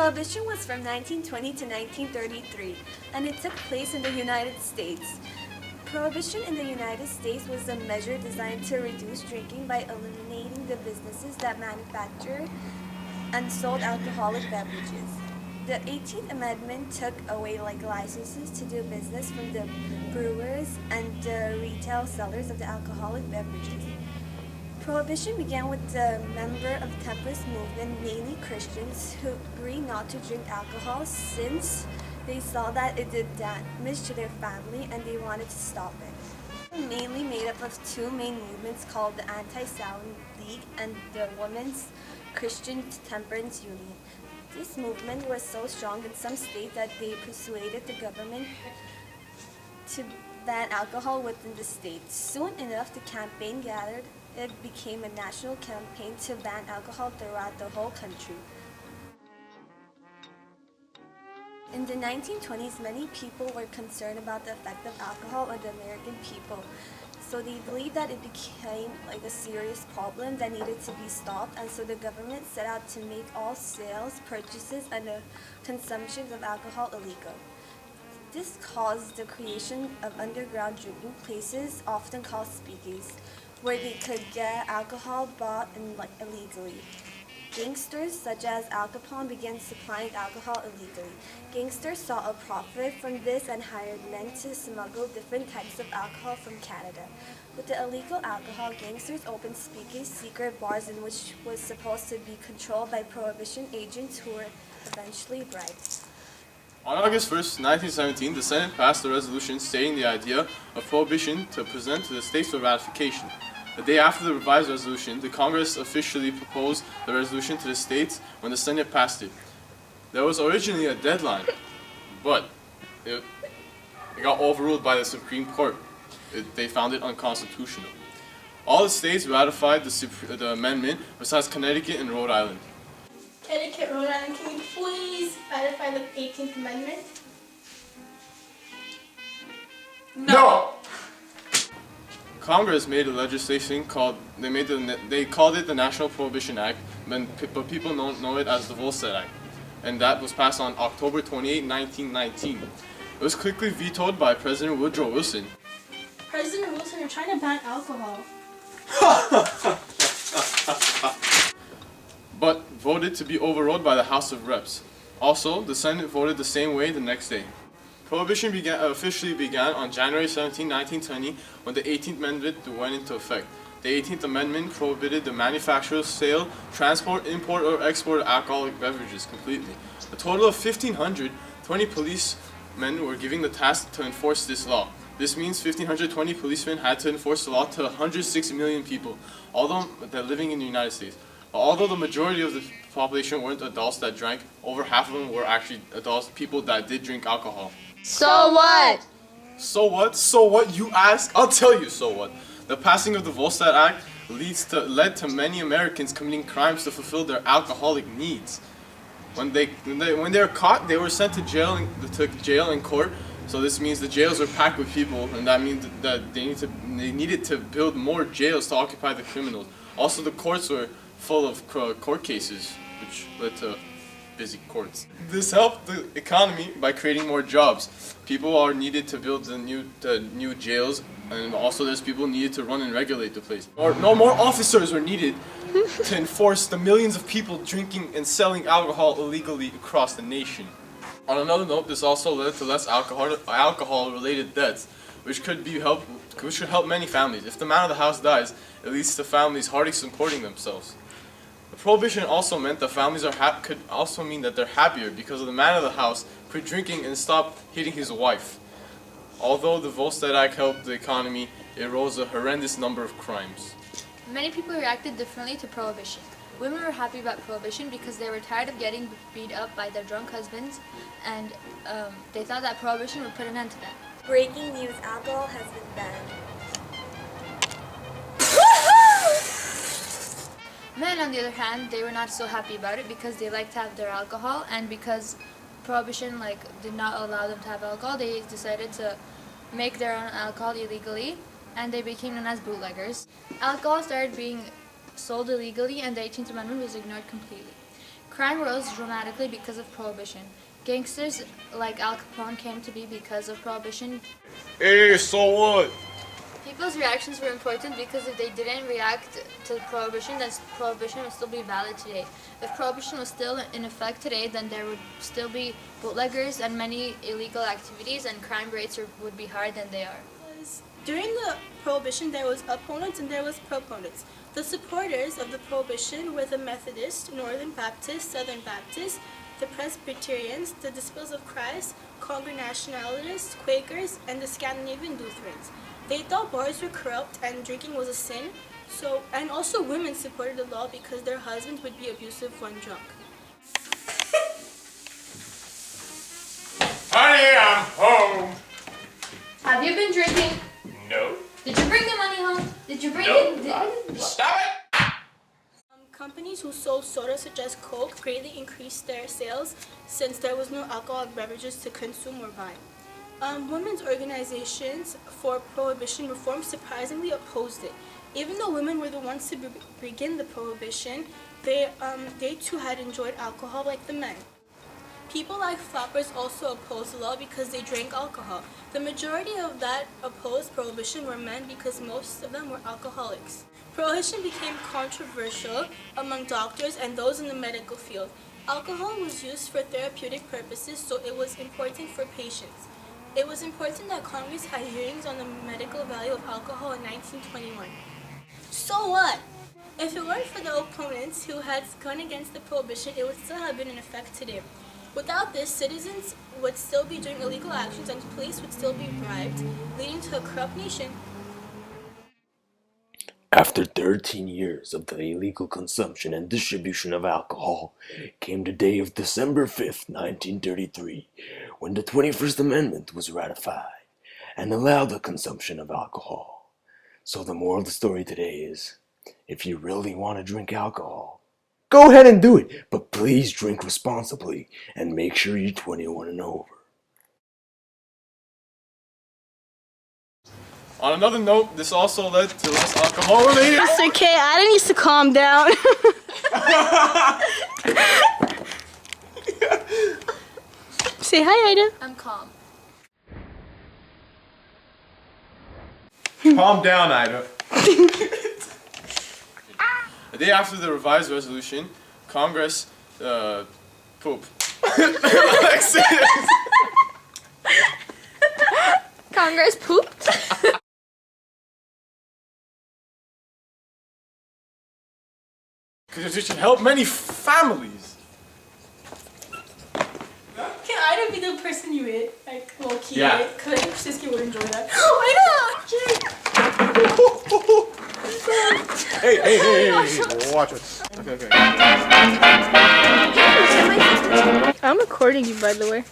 Prohibition was from 1920 to 1933, and it took place in the United States. Prohibition in the United States was a measure designed to reduce drinking by eliminating the businesses that manufactured and sold alcoholic beverages. The 18th Amendment took away licenses to do business from the brewers and the retail sellers of the alcoholic beverages. Prohibition began with the members of the temperance movement, mainly Christians, who agreed not to drink alcohol since they saw that it did damage to their family and they wanted to stop it. Mainly made up of two main movements called the Anti-Sound League and the Women's Christian Temperance Union. This movement was so strong in some states that they persuaded the government to ban alcohol within the state. Soon enough, the campaign gathered. It became a national campaign to ban alcohol throughout the whole country. In the 1920s, many people were concerned about the effect of alcohol on the American people. So they believed that it became a serious problem that needed to be stopped, and so the government set out to make all sales, purchases, and the consumption of alcohol illegal. This caused the creation of underground drinking places, often called speakeasies, where they could get alcohol bought illegally. Gangsters such as Al Capone began supplying alcohol illegally. Gangsters saw a profit from this and hired men to smuggle different types of alcohol from Canada. With the illegal alcohol, gangsters opened speakeasy secret bars in which was supposed to be controlled by Prohibition agents who were eventually bribed. On August 1st, 1917, the Senate passed a resolution stating the idea of prohibition to present to the states for ratification. The day after the revised resolution, the Congress officially proposed the resolution to the states when the Senate passed it. There was originally a deadline, but it got overruled by the Supreme Court. They found it unconstitutional. All the states ratified the amendment besides Connecticut and Rhode Island. Connecticut, Rhode Island, can you please ratify the 18th Amendment? No! Congress made a legislation they called it the National Prohibition Act, but people know it as the Volstead Act, and that was passed on October 28, 1919. It was quickly vetoed by President Woodrow Wilson. President Wilson, you're trying to ban alcohol. But voted to be overruled by the House of Reps. Also, the Senate voted the same way the next day. Prohibition officially began on January 17, 1920, when the 18th Amendment went into effect. The 18th Amendment prohibited the manufacture, sale, transport, import, or export of alcoholic beverages completely. A total of 1,520 policemen were given the task to enforce this law. This means 1,520 policemen had to enforce the law to 106 million people, although they're living in the United States. Although the majority of the population weren't adults that drank, over half of them were actually adults, people that did drink alcohol. So what? So what? So what, you ask? I'll tell you so what. The passing of the Volstead Act led to many Americans committing crimes to fulfill their alcoholic needs. When they were caught, they were sent to jail and court. So this means the jails were packed with people, and that means that they needed to build more jails to occupy the criminals. Also, the courts were full of court cases, which led to busy courts. This helped the economy by creating more jobs. People are needed to build the new jails, and also there's people needed to run and regulate the place. No more officers were needed to enforce the millions of people drinking and selling alcohol illegally across the nation. On another note, this also led to less alcohol-related deaths, which could help many families. If the man of the house dies, it leads to families hardly supporting themselves. The prohibition also meant that families could also mean that they're happier because the man of the house quit drinking and stopped hitting his wife. Although the Volstead Act helped the economy, it rose a horrendous number of crimes. Many people reacted differently to Prohibition. Women were happy about Prohibition because they were tired of getting beat up by their drunk husbands, and they thought that Prohibition would put an end to that. Breaking news: alcohol has been banned. Men, on the other hand, they were not so happy about it because they liked to have their alcohol, and because Prohibition did not allow them to have alcohol, they decided to make their own alcohol illegally, and they became known as bootleggers. Alcohol started being sold illegally, and the 18th Amendment was ignored completely. Crime rose dramatically because of Prohibition. Gangsters like Al Capone came to be because of Prohibition. Hey, so what? People's reactions were important because if they didn't react to Prohibition, then Prohibition would still be valid today. If Prohibition was still in effect today, then there would still be bootleggers and many illegal activities, and crime rates would be higher than they are. During the Prohibition, there was opponents and there was proponents. The supporters of the Prohibition were the Methodists, Northern Baptists, Southern Baptists, the Presbyterians, the Disciples of Christ, Congregationalists, Quakers, and the Scandinavian Lutherans. They thought bars were corrupt and drinking was a sin. And also women supported the law because their husbands would be abusive when drunk. Honey, I'm home. Have you been drinking? No. Did you bring the money home? Did you bring No. it? Stop it! Companies who sold soda such as Coke greatly increased their sales since there was no alcoholic beverages to consume or buy. Women's organizations for Prohibition reform surprisingly opposed it. Even though women were the ones to begin the Prohibition, they too had enjoyed alcohol like the men. People like Flappers also opposed the law because they drank alcohol. The majority of that opposed Prohibition were men because most of them were alcoholics. Prohibition became controversial among doctors and those in the medical field. Alcohol was used for therapeutic purposes, so it was important for patients. It was important that Congress had hearings on the medical value of alcohol in 1921. So what? If it weren't for the opponents who had gone against the Prohibition, it would still have been in effect today. Without this, citizens would still be doing illegal actions and police would still be bribed, leading to a corrupt nation. After 13 years of the illegal consumption and distribution of alcohol, came the day of December 5th, 1933, when the 21st Amendment was ratified and allowed the consumption of alcohol. So the moral of the story today is, if you really want to drink alcohol, go ahead and do it, but please drink responsibly and make sure you're 21 and over. On another note, this also led to less alcohol related. Mr. K, Ida needs to calm down. Say hi, Ida. I'm calm. Calm down, Ida. The day after the revised resolution, Congress poop. Congress pooped? Because it should help many families. Can Ida be the person you hit? Like, low-key, Yeah. right? Because I think Siski would enjoy that. Ida! Hey, watch it. Okay. I'm recording you, by the way.